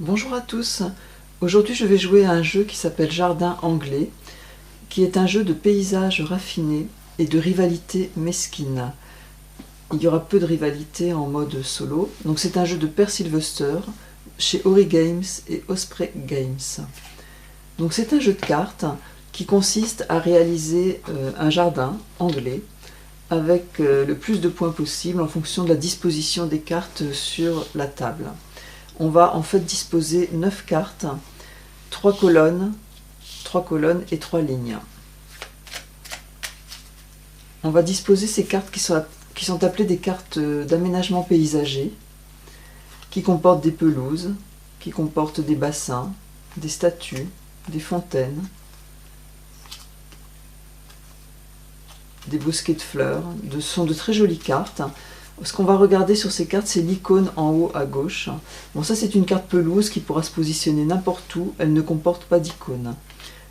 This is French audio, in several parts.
Bonjour à tous, aujourd'hui je vais jouer à un jeu qui s'appelle Jardin anglais, qui est un jeu de paysages raffinés et de rivalité mesquine. Il y aura peu de rivalité en mode solo, donc c'est un jeu de Per Sylvester chez Ori Games et Osprey Games. Donc c'est un jeu de cartes qui consiste à réaliser un jardin anglais avec le plus de points possible en fonction de la disposition des cartes sur la table. On va en fait disposer 9 cartes, 3 colonnes et 3 lignes. On va disposer ces cartes qui sont appelées des cartes d'aménagement paysager, qui comportent des pelouses, qui comportent des bassins, des statues, des fontaines, des bosquets de fleurs. Ce sont de très jolies cartes. Ce qu'on va regarder sur ces cartes, c'est l'icône en haut à gauche. Bon, ça c'est une carte pelouse qui pourra se positionner n'importe où, elle ne comporte pas d'icône.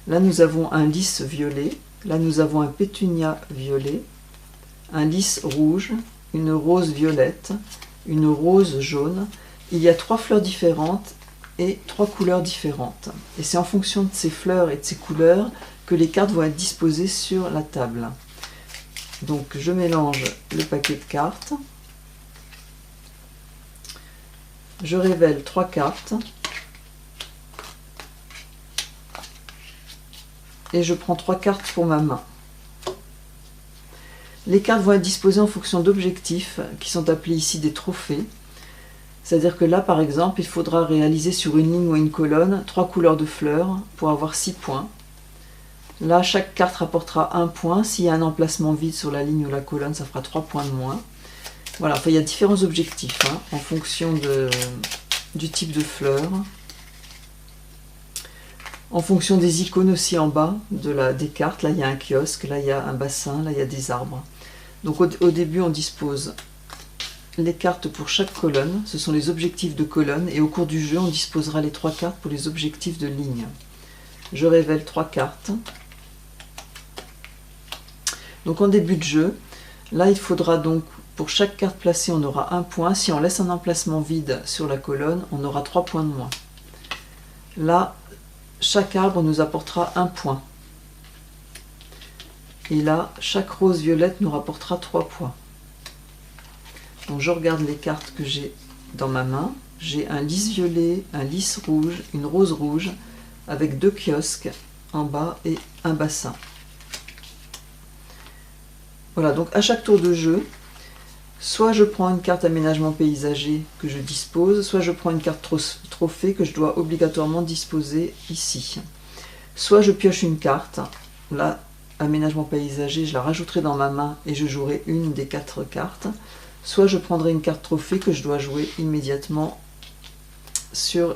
Là nous avons un lys violet, là nous avons un pétunia violet, un lys rouge, une rose violette, une rose jaune. Il y a 3 fleurs différentes et 3 couleurs différentes. Et c'est en fonction de ces fleurs et de ces couleurs que les cartes vont être disposées sur la table. Donc je mélange le paquet de cartes. Je révèle 3 cartes. Et je prends 3 cartes pour ma main. Les cartes vont être disposées en fonction d'objectifs qui sont appelés ici des trophées. C'est-à-dire que là, par exemple, il faudra réaliser sur une ligne ou une colonne 3 couleurs de fleurs pour avoir 6 points. Là, chaque carte rapportera 1 point. S'il y a un emplacement vide sur la ligne ou la colonne, ça fera 3 points de moins. Voilà, enfin, il y a différents objectifs en fonction du type de fleurs. En fonction des icônes aussi en bas des cartes. Là, il y a un kiosque, là, il y a un bassin, là, il y a des arbres. Donc au début, on dispose les cartes pour chaque colonne. Ce sont les objectifs de colonne. Et au cours du jeu, on disposera les 3 cartes pour les objectifs de ligne. Je révèle 3 cartes. Donc en début de jeu, là il faudra donc, pour chaque carte placée, on aura 1 point. Si on laisse un emplacement vide sur la colonne, on aura 3 points de moins. Là, chaque arbre nous apportera 1 point. Et là, chaque rose violette nous rapportera 3 points. Donc je regarde les cartes que j'ai dans ma main. J'ai un lys violet, un lys rouge, une rose rouge, avec 2 kiosques en bas et un bassin. Voilà, donc à chaque tour de jeu, soit je prends une carte aménagement paysager que je dispose, soit je prends une carte trophée que je dois obligatoirement disposer ici. Soit je pioche une carte, là, aménagement paysager, je la rajouterai dans ma main et je jouerai une des 4 cartes. Soit je prendrai une carte trophée que je dois jouer immédiatement sur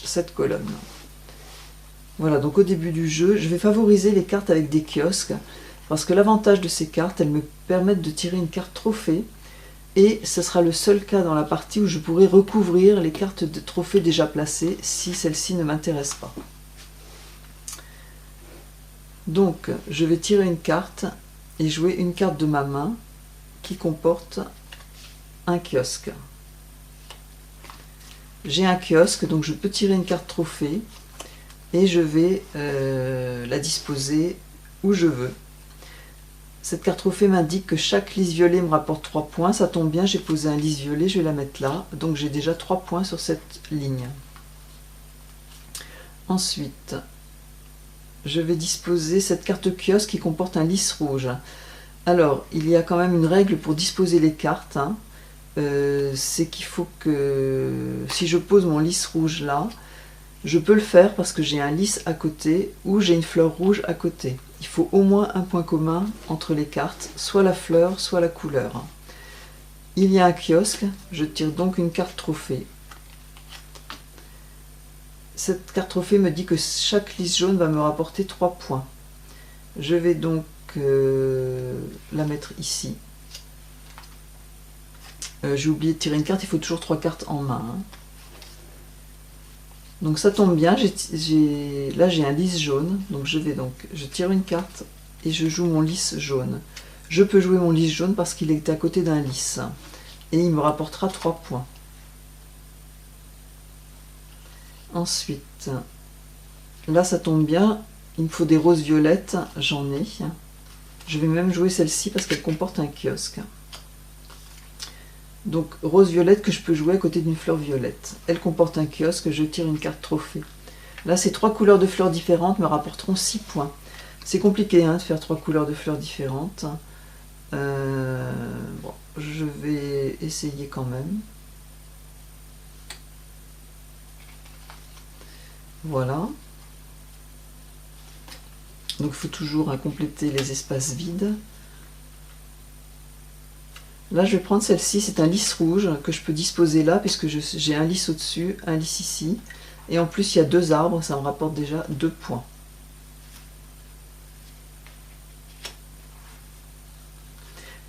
cette colonne. Voilà, donc au début du jeu, je vais favoriser les cartes avec des kiosques, parce que l'avantage de ces cartes, elles me permettent de tirer une carte trophée, et ce sera le seul cas dans la partie où je pourrai recouvrir les cartes de trophée déjà placées, si celle-ci ne m'intéresse pas. Donc, je vais tirer une carte, et jouer une carte de ma main, qui comporte un kiosque. J'ai un kiosque, donc je peux tirer une carte trophée, et je vais la disposer où je veux. Cette carte trophée m'indique que chaque lys violet me rapporte 3 points. Ça tombe bien, j'ai posé un lys violet, je vais la mettre là. Donc j'ai déjà 3 points sur cette ligne. Ensuite, je vais disposer cette carte kiosque qui comporte un lys rouge. Alors, il y a quand même une règle pour disposer les cartes. C'est qu'il faut que, si je pose mon lys rouge là, je peux le faire parce que j'ai un lys à côté ou j'ai une fleur rouge à côté. Il faut au moins un point commun entre les cartes, soit la fleur, soit la couleur. Il y a un kiosque, je tire donc une carte trophée. Cette carte trophée me dit que chaque lys jaune va me rapporter 3 points. Je vais donc la mettre ici. J'ai oublié de tirer une carte, il faut toujours 3 cartes en main. Donc ça tombe bien, là j'ai un lys jaune, donc je tire une carte et je joue mon lys jaune. Je peux jouer mon lys jaune parce qu'il est à côté d'un lys et il me rapportera 3 points. Ensuite, là ça tombe bien, il me faut des roses violettes, j'en ai. Je vais même jouer celle-ci parce qu'elle comporte un kiosque. Donc rose violette que je peux jouer à côté d'une fleur violette. Elle comporte un kiosque, je tire une carte trophée. Là ces 3 couleurs de fleurs différentes me rapporteront 6 points. C'est compliqué hein, de faire 3 couleurs de fleurs différentes. Bon, je vais essayer quand même. Voilà. Donc il faut toujours compléter les espaces vides. Là je vais prendre celle-ci, c'est un lys rouge que je peux disposer là puisque j'ai un lys au-dessus, un lys ici. Et en plus il y a 2 arbres, ça me rapporte déjà 2 points.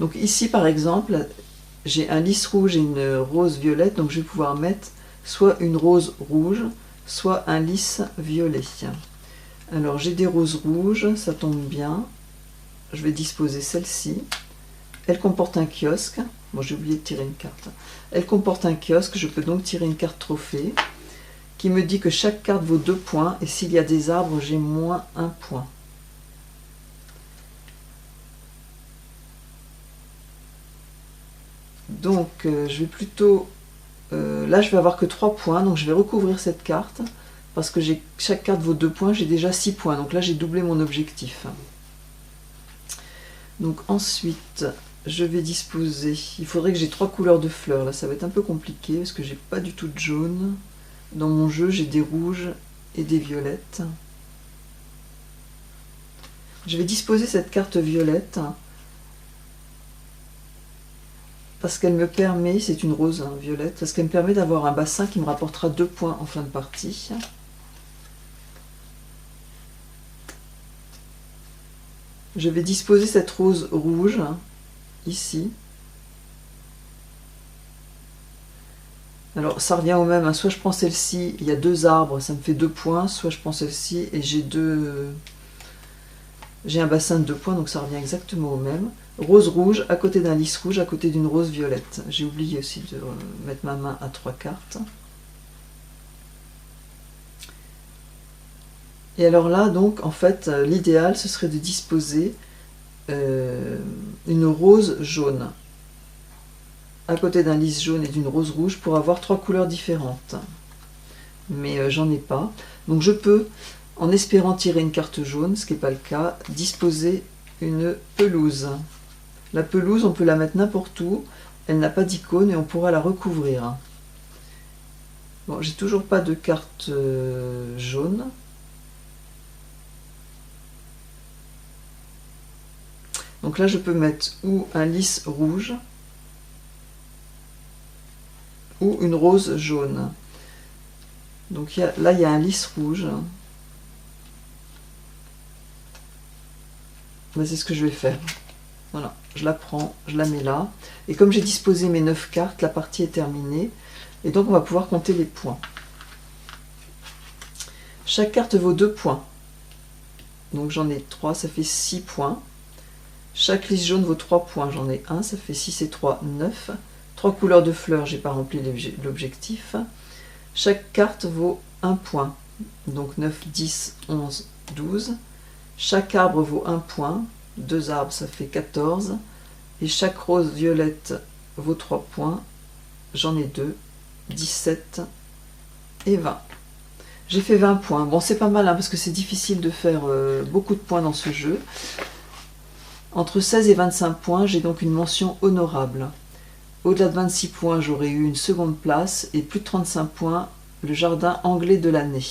Donc ici par exemple, j'ai un lys rouge et une rose violette, donc je vais pouvoir mettre soit une rose rouge, soit un lys violet. Alors j'ai des roses rouges, ça tombe bien. Je vais disposer celle-ci. Elle comporte un kiosque. Bon, j'ai oublié de tirer une carte. Elle comporte un kiosque, je peux donc tirer une carte trophée qui me dit que chaque carte vaut 2 points et s'il y a des arbres, j'ai moins 1 point. Donc je vais plutôt... là je vais avoir que 3 points, donc je vais recouvrir cette carte parce que chaque carte vaut 2 points, j'ai déjà 6 points. Donc là j'ai doublé mon objectif. Donc ensuite, je vais disposer... Il faudrait que j'ai 3 couleurs de fleurs. Là ça va être un peu compliqué parce que j'ai pas du tout de jaune. Dans mon jeu j'ai des rouges et des violettes. Je vais disposer cette carte violette parce qu'elle me permet, c'est une rose hein, violette, parce qu'elle me permet d'avoir un bassin qui me rapportera 2 points en fin de partie. Je vais disposer cette rose rouge ici. Alors ça revient au même, hein. Soit je prends celle-ci, il y a 2 arbres, ça me fait 2 points, soit je prends celle-ci et j'ai un bassin de 2 points, donc ça revient exactement au même. Rose rouge à côté d'un lys rouge, à côté d'une rose violette. J'ai oublié aussi de mettre ma main à 3 cartes. Et alors là, donc, en fait, l'idéal, ce serait de disposer une rose jaune à côté d'un lys jaune et d'une rose rouge pour avoir 3 couleurs différentes. Mais j'en ai pas. Donc je peux, en espérant tirer une carte jaune, ce qui n'est pas le cas, disposer une pelouse. La pelouse, on peut la mettre n'importe où. Elle n'a pas d'icône et on pourra la recouvrir. Bon, j'ai toujours pas de carte jaune. Donc là, je peux mettre ou un lys rouge ou une rose jaune. Donc là, il y a un lys rouge. Ben, c'est ce que je vais faire. Voilà, je la prends, je la mets là. Et comme j'ai disposé mes 9 cartes, la partie est terminée. Et donc, on va pouvoir compter les points. Chaque carte vaut 2 points. Donc, j'en ai 3, ça fait 6 points. Chaque lys jaune vaut 3 points. J'en ai 1, ça fait 6 et 3, 9. 3 couleurs de fleurs, j'ai pas rempli l'objectif. Chaque carte vaut 1 point. Donc, 9, 10, 11, 12. Chaque arbre vaut 1 point. 2 arbres, ça fait 14. Et chaque rose violette vaut 3 points. J'en ai 2, 17 et 20. J'ai fait 20 points. Bon, c'est pas mal hein, parce que c'est difficile de faire beaucoup de points dans ce jeu. Entre 16 et 25 points, j'ai donc une mention honorable. Au-delà de 26 points, j'aurais eu une seconde place et plus de 35 points, le jardin anglais de l'année.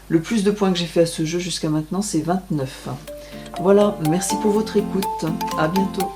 Le plus de points que j'ai fait à ce jeu jusqu'à maintenant, c'est 29. Voilà, merci pour votre écoute. À bientôt.